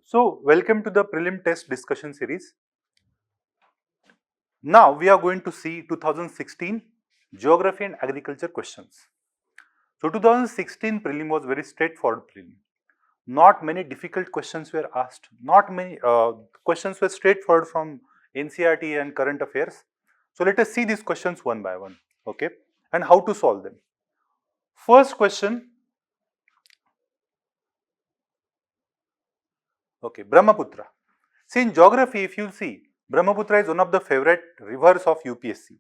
So, welcome to the prelim test discussion series. Now, we are going to see 2016 Geography and Agriculture questions. So, 2016 prelim was very straightforward prelim. Not many difficult questions were asked. Not many questions were straightforward from NCERT and current affairs. So, let us see these questions one by one, okay, and how to solve them. First question, okay, Brahmaputra. See, in geography, if you see, Brahmaputra is one of the favorite rivers of UPSC.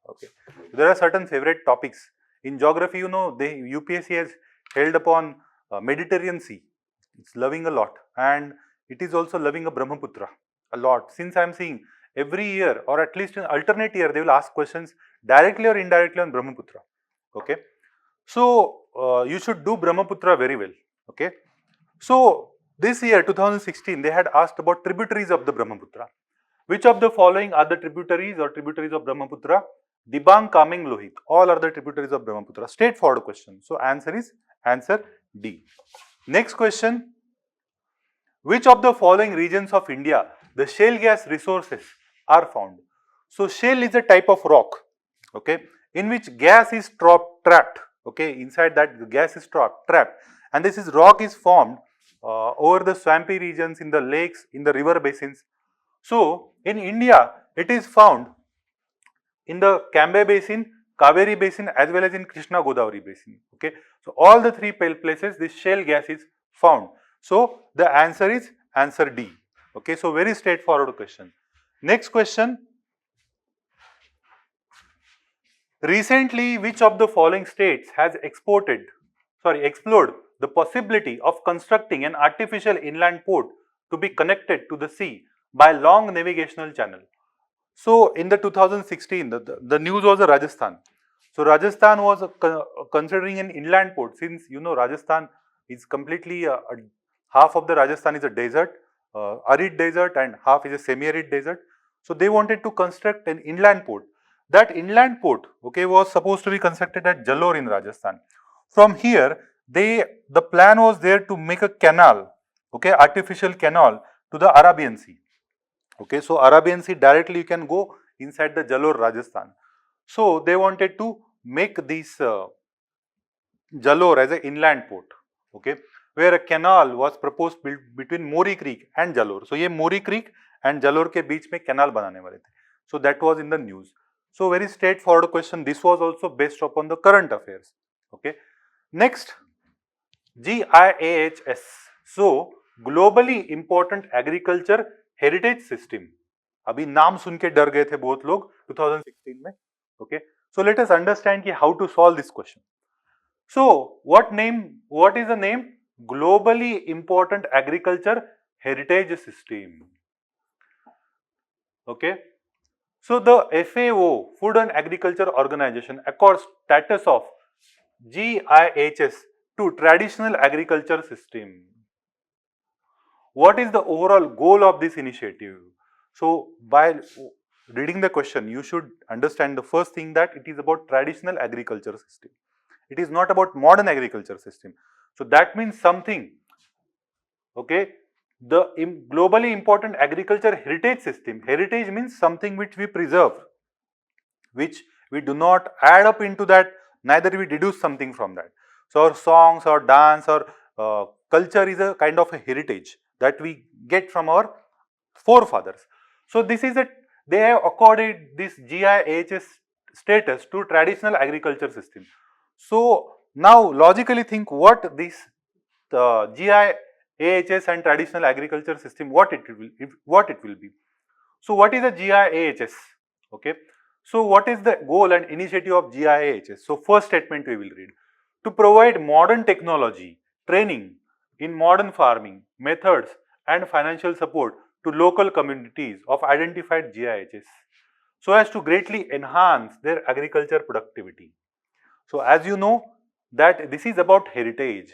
Okay, there are certain favorite topics in geography. You know, the UPSC has held upon Mediterranean Sea. It's loving a lot, and it is also loving a Brahmaputra a lot. Since I am seeing every year, or at least in alternate year, they will ask questions directly or indirectly on Brahmaputra. Okay, so you should do Brahmaputra very well. Okay, so this year 2016 they had asked about tributaries of the Brahmaputra. Which of the following are the tributaries or tributaries of Brahmaputra? Dibang, Kameng, Lohit. All are the tributaries of Brahmaputra. Straightforward question. So answer is answer D. Next question. Which of the following regions of India the shale gas resources are found? So shale is a type of rock, okay, in which gas is trapped. Okay, inside that the gas is trapped, and this is rock is formed over the swampy regions, in the lakes, in the river basins. So in India, it is found in the Cambay basin, Kaveri basin, as well as in Krishna Godavari basin. Okay, so all the three places this shale gas is found. So the answer is answer D. Okay, so very straightforward question. Next question. Recently, which of the following states has explored the possibility of constructing an artificial inland port to be connected to the sea by long navigational channel? So in the 2016, the news was Rajasthan. So Rajasthan was considering an inland port, since you know Rajasthan is completely half of the Rajasthan is a desert, arid desert, and half is a semi-arid desert. So they wanted to construct an inland port. That inland port, okay, was supposed to be constructed at Jalore in Rajasthan. From here, the plan was there to make a canal, okay, artificial canal to the Arabian Sea. Okay, so Arabian Sea directly you can go inside the Jalore, Rajasthan. So they wanted to make this Jalore as an inland port, okay, where a canal was proposed built between Mori Creek and Jalore. So ये Mori Creek and Jalore के बीच में canal बनाने वाले थे. So that was in the news. So very straightforward question. This was also based upon the current affairs. Okay. Next, GIAHS. So globally important agriculture heritage system. अभी नाम सुन के डर गए थे बहुत लोग 2016 में. Okay. So let us understand कि how to solve this question. So what is the name? Globally important agriculture heritage system. Okay. So the FAO, Food and Agriculture Organization, accords status of GIHS to traditional agriculture system. What is the overall goal of this initiative? So by reading the question, you should understand the first thing that it is about traditional agriculture system. It is not about modern agriculture system. So that means something, okay, the globally important agriculture heritage system. Heritage means something which we preserve, which we do not add up into that, neither we deduce something from that. So our songs or dance or culture is a kind of a heritage that we get from our forefathers. So this is they have accorded this GIHS status to traditional agriculture system. So now logically think what this GIAHS and traditional agriculture system, what it will be. So what is the GIAHS? Okay. So what is the goal and initiative of GIAHS? So first statement we will read. To provide modern technology, training in modern farming methods and financial support to local communities of identified GIHS, so as to greatly enhance their agriculture productivity. So as you know that this is about heritage.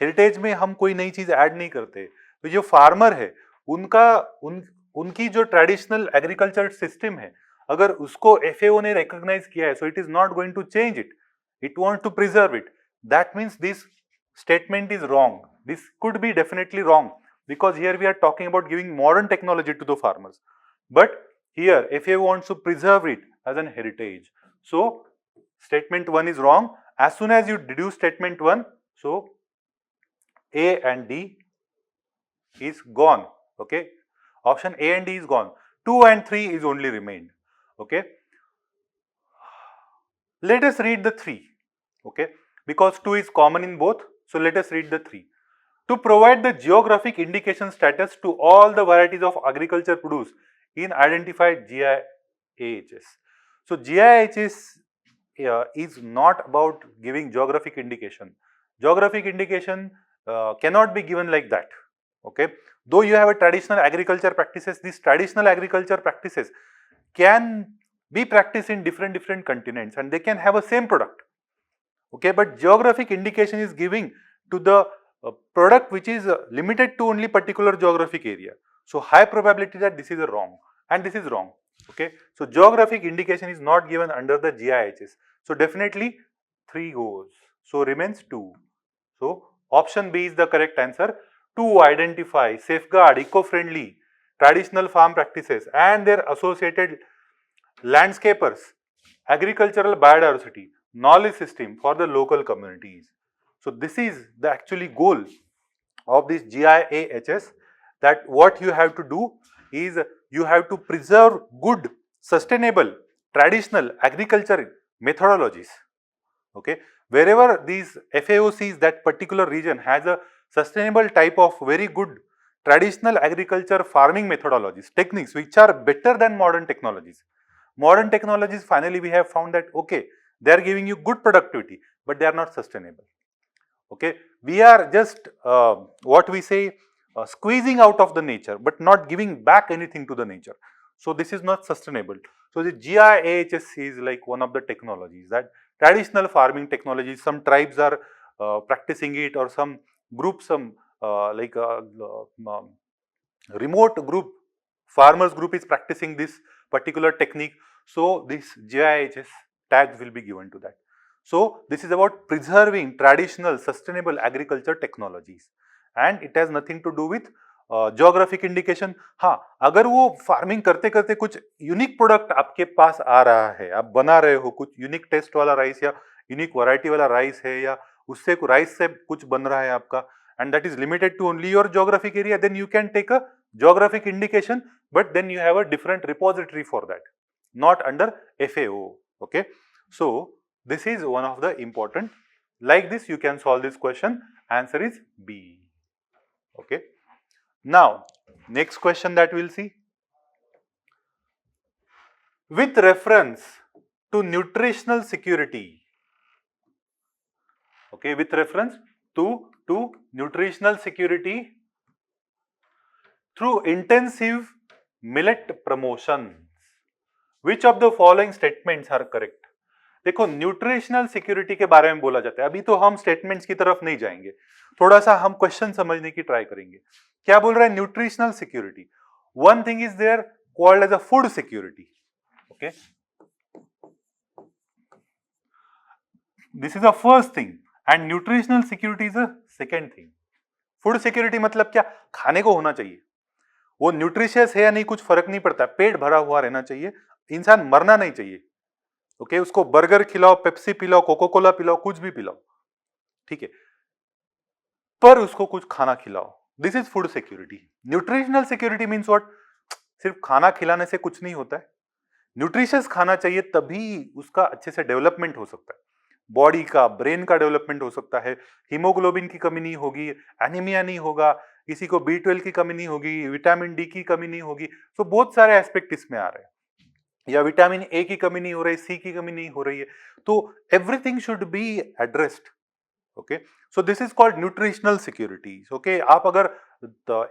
Heritage में हम कोई नई चीज add नहीं करते. तो जो farmer है उनकी जो ट्रेडिशनल एग्रीकल्चर सिस्टम है, अगर उसको FAO ने रिकॉग्नाइज किया है, so it is not going to change it, it want to preserve it. That means this statement is wrong. This could be definitely wrong. because here we are talking about giving modern technology to the farmers, but here FAO wants to preserve it as an heritage. So statement 1 is wrong. As soon as you deduce statement 1, so A and D is gone. Okay, option A and D is gone. 2 and 3 is only remained. Okay, let us read the 3. Okay, because 2 is common in both, so let us read the 3. To provide the geographic indication status to all the varieties of agriculture produce in identified GIAHS. So GIAHS is not about giving geographic indication. Geographic indication cannot be given like that. Okay, though you have a traditional agriculture practices, these traditional agriculture practices can be practiced in different continents and they can have a same product. Okay, but geographic indication is giving to the product which is limited to only particular geographic area. So high probability that this is a wrong and this is wrong. Okay, so geographic indication is not given under the GIHS. So definitely 3 goes. So remains 2. So option B is the correct answer. To identify, safeguard eco-friendly traditional farm practices and their associated landscapers, agricultural biodiversity, knowledge system for the local communities. So this is the actually goal of this GIAHS, that what you have to do is you have to preserve good, sustainable, traditional agriculture methodologies. Okay, wherever these FAO sees that particular region has a sustainable type of very good traditional agriculture farming methodologies, techniques which are better than modern technologies. Modern technologies, finally we have found that okay, they are giving you good productivity, but they are not sustainable. Okay, we are just what we say squeezing out of the nature, but not giving back anything to the nature. So this is not sustainable. So the GIAHS is like one of the technologies, that traditional farming technologies. Some tribes are practicing it, or some group, some remote group, farmers group is practicing this particular technique. So this GIHS tags will be given to that. So this is about preserving traditional sustainable agriculture technologies and it has nothing to do with geographic indication. हाँ, अगर वो farming करते करते कुछ unique product आपके पास आ रहा है, आप बना रहे हो कुछ यूनिक टेस्ट वाला राइस या यूनिक वैरायटी वाला राइस है, या उससे राइस से कुछ बन रहा है आपका, and that is limited to only your geographic area, then you can take a geographic indication, but then you have a different repository for that, not under FAO. Okay, so this is one of the important. Like this you can solve this question. Answer is B. Okay, now next question that we'll see. With reference to nutritional security, okay, with reference to nutritional security through intensive millet promotions, which of the following statements are correct? देखो, nutritional security के बारे में बोला जाता है. अभी तो हम स्टेटमेंट्स की तरफ नहीं जाएंगे, थोड़ा सा हम क्वेश्चन समझने की ट्राई करेंगे. क्या बोल रहा है nutritional security? One thing is there called as a food security. Okay, this is a first thing and nutritional security is a second thing. Food security मतलब क्या? खाने को होना चाहिए, वो न्यूट्रिशियस है या नहीं कुछ फर्क नहीं पड़ता, पेट भरा हुआ रहना चाहिए, इंसान मरना नहीं चाहिए. ओके, उसको बर्गर खिलाओ, पेप्सी पिलाओ, कोको कोला पिलाओ, कुछ भी पिलाओ, ठीक है, पर उसको कुछ खाना खिलाओ. This is food security. Nutritional security means what? सिर्फ खाना खिलाने से कुछ नहीं होता है, न्यूट्रिशियस खाना चाहिए, तभी उसका अच्छे से डेवलपमेंट हो सकता है. बॉडी का, ब्रेन का डेवलपमेंट हो सकता है, हीमोग्लोबिन की कमी नहीं होगी, एनीमिया नहीं होगा, किसी को B12 की कमी नहीं होगी, विटामिन डी की कमी नहीं होगी. तो बहुत सारे एस्पेक्ट इसमें आ रहे हैं, या विटामिन ए की कमी नहीं हो रही, सी की कमी नहीं हो रही है, तो everything should be addressed. Okay, so this is called nutritional security. Okay, आप अगर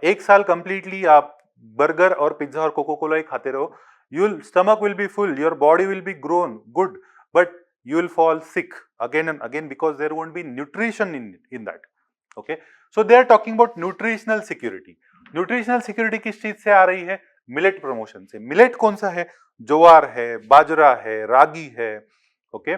एक साल कंप्लीटली आप बर्गर और पिज्जा और कोको कोला ही खाते रहो, your stomach will be full, your body will be grown good, but you will fall sick again and again because there won't be nutrition in that. Okay, so they are talking about nutritional security. nutritional security किस चीज से आ रही है? Millet promotion से. Millet कौन सा है? ज्वार है, बाजरा है, रागी है. Okay,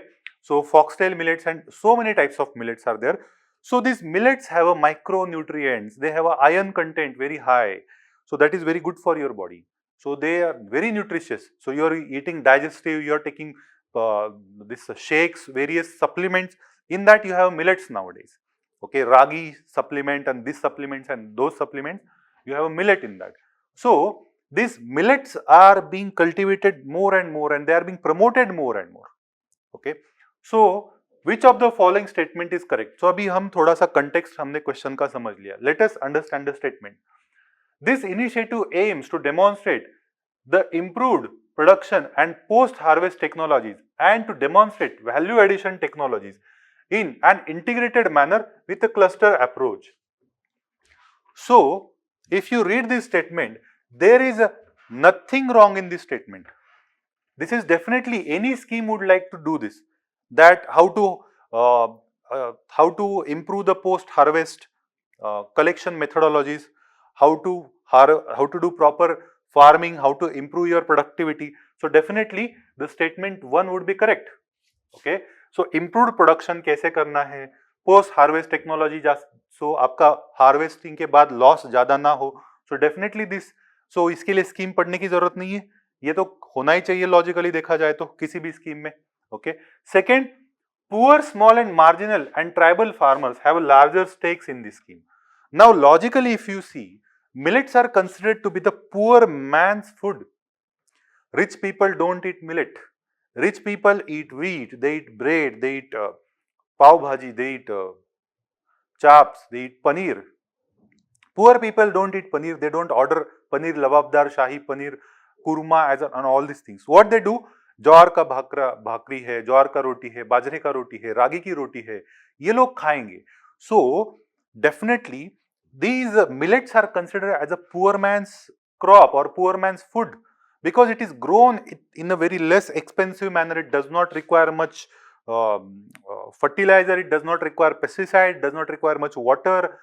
so foxtail millets and so many types of millets are there. So these millets have a micronutrients, they have a iron content very high. So that is very good for your body. So they are very nutritious. So you are eating digestive, you are taking this shakes, various supplements. In that you have millets nowadays. Okay, ragi supplement and these supplements and those supplements, you have a millet in that. So these millets are being cultivated more and they are being promoted more and more. Okay, so which of the following statement is correct? So अभी हम थोड़ा सा context हमने question का समझ लिया. Let us understand the statement. This initiative aims to demonstrate the improved production and post-harvest technologies and to demonstrate value addition technologies in an integrated manner with a cluster approach. So, if you read this statement, there is nothing wrong in this statement. This is definitely any scheme would like to do this. That how to improve the post-harvest collection methodologies, how to do proper farming, how to improve your productivity. So definitely the statement 1 would be correct. Okay, so improved production कैसे करना है, post harvest technology so आपका harvesting के बाद loss ज़्यादा ना हो. So definitely this, so इसके लिए scheme पढ़ने की जरूरत नहीं है, ये तो होना ही चाहिए logically देखा जाए तो किसी भी scheme में. Okay, second, poor, small and marginal and tribal farmers have a larger stakes in this scheme. Now logically if you see, millets are considered to be the poor man's food. Rich people don't eat millet. Rich people eat wheat, they eat bread, they eat pav bhaji, they eat chaps, they eat paneer. Poor people don't eat paneer, they don't order paneer lavabdar, shahi paneer, kurma and all these things. What they do, ज्वार का भाकरी है, ज्वार का रोटी है, बाजरे का रोटी है, रागी की रोटी है, ये लोग खाएंगे. So definitely these millets are considered as a poor man's crop or poor man's food because it is grown in a very less expensive manner. It does not require much fertilizer, it does not require pesticide, it does not require much water.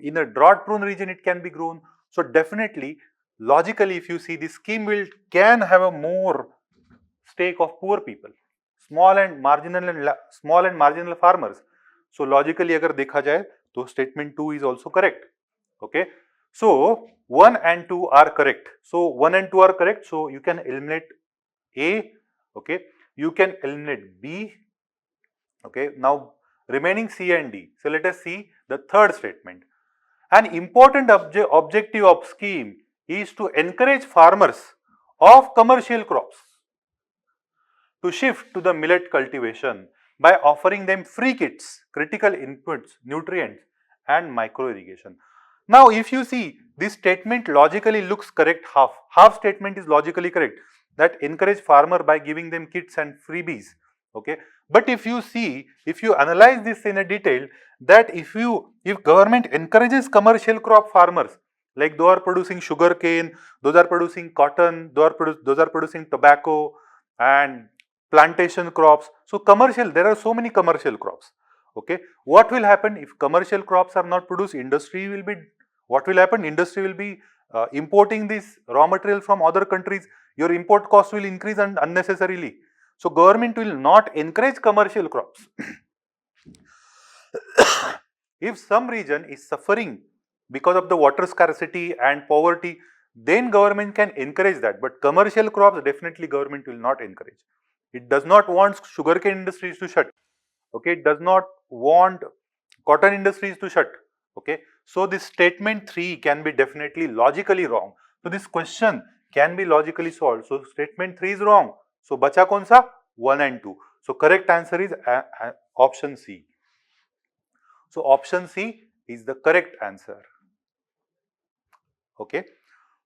In a drought prone region it can be grown. So definitely logically if you see, this scheme can have a more stake of poor people, small and marginal farmers. So logically अगर देखा जाए तो statement 2 is also correct. Okay, so 1 and 2 are correct. So 1 and 2 are correct. So you can eliminate A. Okay, you can eliminate B. Okay, now remaining C and D. So let us see the third statement. An important objective of scheme is to encourage farmers of commercial crops to shift to the millet cultivation by offering them free kits, critical inputs, nutrients and micro irrigation. Now if you see, this statement logically looks correct half. Half statement is logically correct, that encourage farmer by giving them kits and freebies. Okay, but if you see, if you analyze this in a detail, that if government encourages commercial crop farmers, like those are producing sugar cane, those are producing cotton, those are producing tobacco and plantation crops. So commercial, there are so many commercial crops. Okay, what will happen if commercial crops are not produced? What will happen? Industry will be importing this raw material from other countries. Your import cost will increase unnecessarily. So government will not encourage commercial crops. If some region is suffering because of the water scarcity and poverty, then government can encourage that. But commercial crops, definitely government will not encourage. It does not want sugarcane industries to shut. Okay, it does not want cotton industries to shut. Okay, so this statement 3 can be definitely logically wrong. So this question can be logically solved. So statement 3 is wrong. So bacha kaun sa? 1 and 2. So correct answer is option C. So option C is the correct answer. Okay,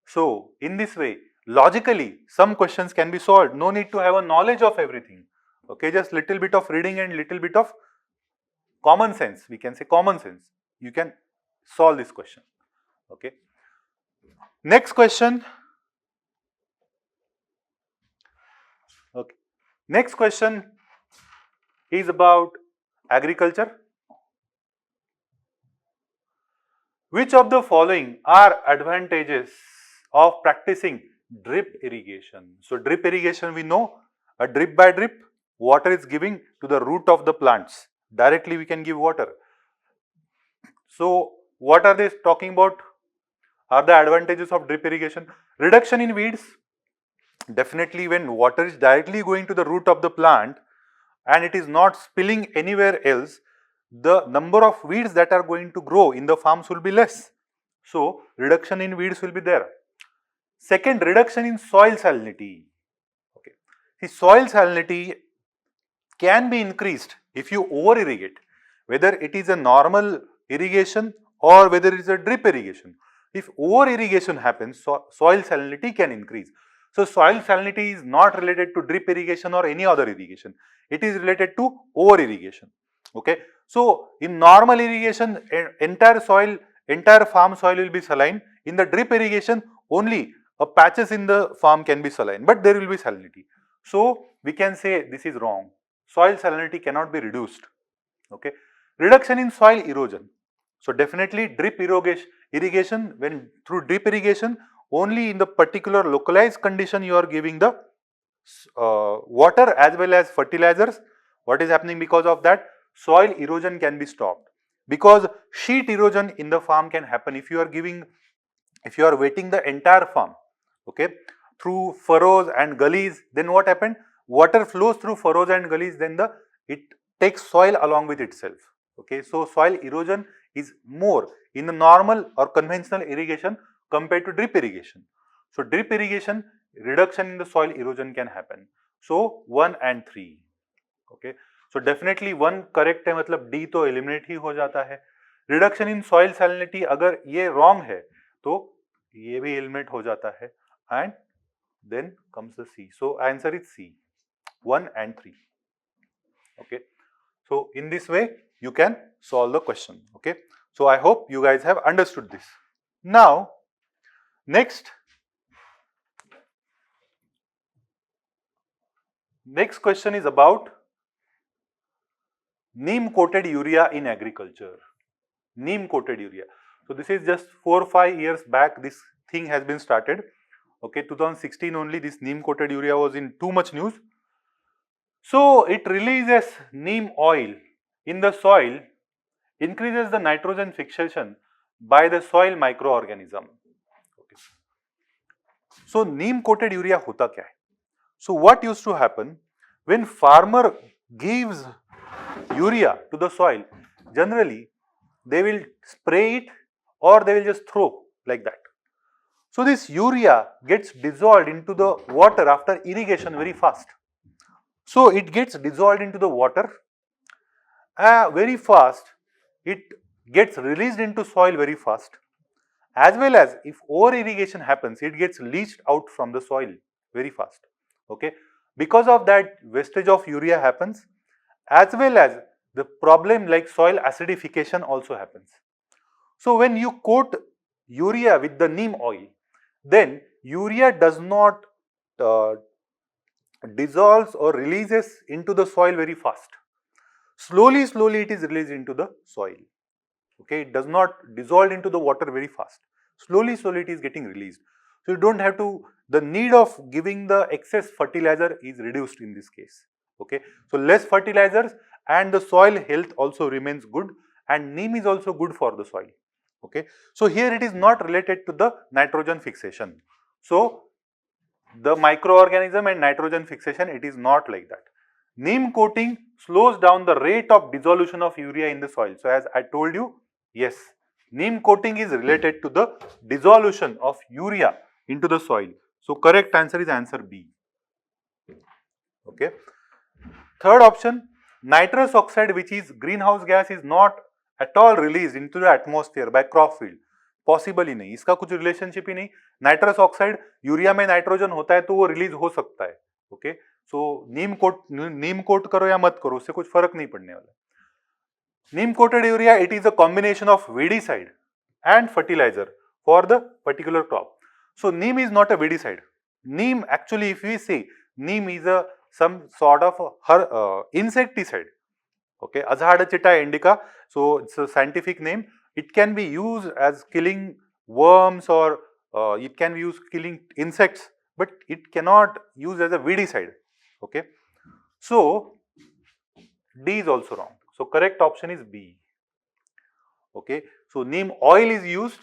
so in this way, logically some questions can be solved. No need to have a knowledge of everything. Okay, just little bit of reading and little bit of common sense. We can say common sense. You can solve this question. Okay. Next question. Okay. Next question is about agriculture. Which of the following are advantages of practicing drip irrigation? So drip irrigation, we know, a drip by drip, water is giving to the root of the plants. Directly we can give water. So what are they talking about? Are the advantages of drip irrigation? Reduction in weeds. Definitely when water is directly going to the root of the plant and it is not spilling anywhere else, the number of weeds that are going to grow in the farms will be less. So reduction in weeds will be there. Second, reduction in soil salinity. Okay. See, soil salinity can be increased if you over irrigate, whether it is a normal irrigation or whether it is a drip irrigation. If over irrigation happens, soil salinity can increase. So soil salinity is not related to drip irrigation or any other irrigation. It is related to over irrigation. Okay. So in normal irrigation, entire farm soil will be saline. In the drip irrigation, only patches in the farm can be saline, but there will be salinity. So we can say this is wrong. Soil salinity cannot be reduced. Okay. Reduction in soil erosion. So definitely drip irrigation, when through drip irrigation, only in the particular localized condition you are giving the water as well as fertilizers. What is happening because of that? Soil erosion can be stopped. Because sheet erosion in the farm can happen if you are wetting the entire farm, okay, through furrows and gullies, then what happened? Water flows through furrows and gullies, then it takes soil along with itself. Okay, so soil erosion is more in the normal or conventional irrigation compared to drip irrigation. So drip irrigation, reduction in the soil erosion can happen. So 1 and 3. Okay, so definitely 1 correct है, मतलब D तो eliminate ही हो जाता है. Reduction in soil salinity अगर ये wrong है तो ये भी eliminate हो जाता है, and then comes the C. So answer is C, 1 and 3. Okay, so in this way you can solve the question. Okay, so I hope you guys have understood this. Now next question is about neem coated urea in agriculture. Neem coated urea. So this is just 4 or 5 years back this thing has been started. Okay, 2016 only this neem coated urea was in too much news. So it releases neem oil in the soil, increases the nitrogen fixation by the soil microorganism. Okay. So neem coated urea hota kya hai? So what used to happen when farmer gives urea to the soil, generally they will spray it or they will just throw like that. So this urea gets dissolved into the water after irrigation very fast. So it gets dissolved into the water very fast, it gets released into soil very fast, as well as if over irrigation happens, it gets leached out from the soil very fast. Okay, because of that wastage of urea happens, as well as the problem like soil acidification also happens. So when you coat urea with the neem oil, then urea does not dissolves or releases into the soil very fast. Slowly it is released into the soil. Okay, it does not dissolve into the water very fast. Slowly it is getting released. So you don't have to, the need of giving the excess fertilizer is reduced in this case. Okay, so less fertilizers and the soil health also remains good, and neem is also good for the soil. Okay, so here it is not related to the nitrogen fixation. So the microorganism and nitrogen fixation, it is not like that. Neem coating slows down the rate of dissolution of urea in the soil. So as I told you, yes, neem coating is related to the dissolution of urea into the soil. So correct answer is answer B. Okay. Third option, nitrous oxide, which is greenhouse gas, is not at all released into the atmosphere by crop field. Possible ही नहीं, इसका कुछ relationship ही नहीं. Nitrous oxide, urea में nitrogen होता है तो वो रिलीज हो सकता है. ओके, सो नीम कोट करो या मत करो, उससे कुछ फर्क नहीं पड़ने वाला. Neem coated urea, it is a combination of weedicide and fertilizer for the particular crop. So neem is not a weedicide. Neem actually, if we say, neem is some sort of insecticide. Okay, Azhardachita indica. So it's a scientific name. It can be used as killing worms or it can be used killing insects, but it cannot use as a weedicide. Okay, so D is also wrong. So correct option is B. Okay, so neem oil is used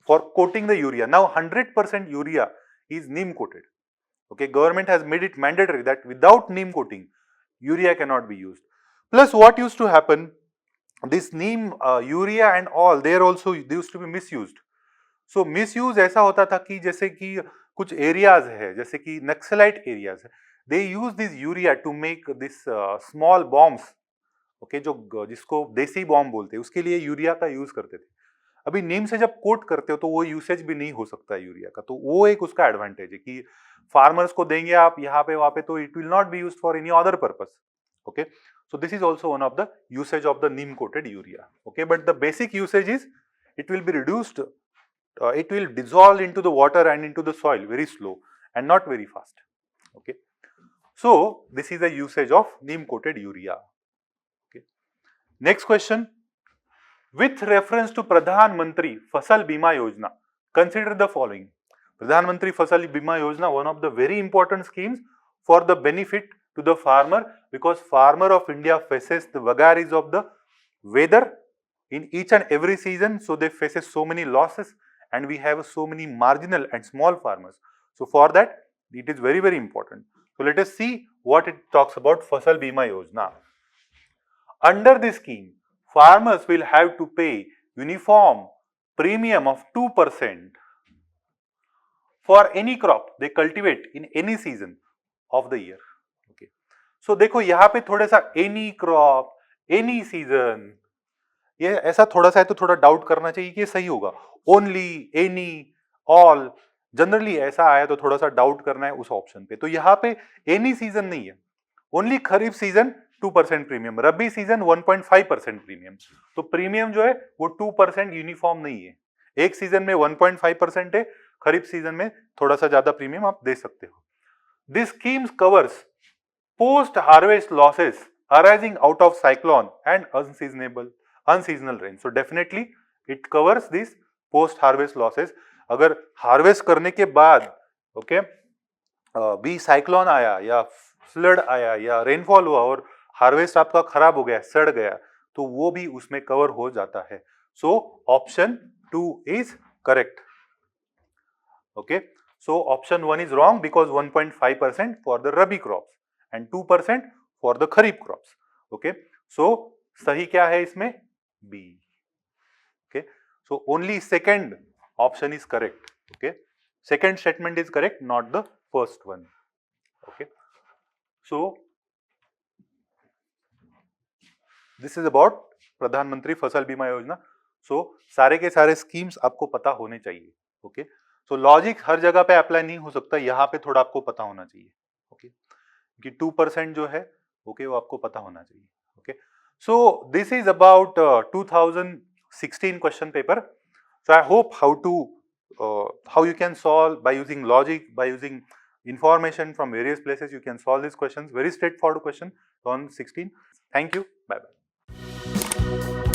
for coating the urea. Now 100% urea is neem coated. Okay, government has made it mandatory that without neem coating, urea cannot be used. Plus, what used to happen, this neem urea and all, they used to be misused. So misuse ऐसा होता था कि जैसे कि कुछ areas है, जैसे कि नक्सलाइट एरियाज है, they use this urea to make this small bombs. Okay, जो जिसको देसी बॉम्ब बोलते हैं, उसके लिए यूरिया का यूज करते थे. अभी नीम से जब कोट करते हो तो वो यूसेज भी नहीं हो सकता है यूरिया का, तो वो एक उसका एडवांटेज है कि फार्मर्स को देंगे आप यहाँ पे वहां पे, तो it will not be used for any other purpose. Okay, so this is also one of the usage of the neem coated urea. Okay, but the basic usage is it will be reduced, it will dissolve into the water and into the soil very slow and not very fast. Okay, so this is the usage of neem coated urea. Okay, next question, with reference to Pradhan Mantri Fasal Bima Yojana, consider the following. Pradhan Mantri Fasal Bima Yojana, one of the very important schemes for the benefit to the farmer, because farmer of India faces the vagaries of the weather in each and every season, so they faces so many losses, and we have so many marginal and small farmers. So for that, it is very, very important. So let us see what it talks about Fasal Bima Yojana. Under this scheme, farmers will have to pay uniform premium of 2% for any crop they cultivate in any season of the year. Okay. So देखो यहाँ पे थोड़ा सा any crop, any season, ये ऐसा थोड़ा सा है तो थोड़ा डाउट करना चाहिए कि ये सही होगा. Only, any, all, जनरली ऐसा आया तो थोड़ा सा डाउट करना है उस ऑप्शन पे. तो यहाँ पे any सीजन नहीं है, ओनली खरीफ सीजन 2% प्रीमियम, रबी सीजन 1.5% प्रीमियम. तो प्रीमियम जो है वो 2% यूनिफॉर्म नहीं है. एक सीजन में 1.5% है, खरीफ सीजन में थोड़ा सा ज्यादा प्रीमियम आप दे सकते हो. This schemes covers post harvest losses arising out of cyclone and unseasonal rain. So definitely it covers this post harvest losses. अगर हार्वेस्ट करने के बाद ओके भी साइक्लोन आया या फ्लड आया या रेनफॉल हुआ और हार्वेस्ट आपका खराब हो गया, सड़ गया, तो वो भी उसमें कवर हो जाता है. So option 2 is correct. Okay, so option 1 is wrong because 1.5% for the rabi crops and 2% for the kharif crops. Okay, so सही क्या है इसमें? B. Okay, so only second option is correct. Okay, second statement is correct, not the first one. Okay, so this is about प्रधानमंत्री फसल बीमा योजना. सो सारे के सारे स्कीम्स आपको पता होने चाहिए. ओके, सो लॉजिक हर जगह पे अप्लाई नहीं हो सकता, यहाँ पे थोड़ा आपको पता होना चाहिए. ओके, कि 2% जो है ओके वो आपको पता होना चाहिए. Okay, so this is about 2016 question paper. So I hope how you can solve by using logic, by using information from various places, you can solve these questions. Very straightforward question on 16. Thank you. Bye bye.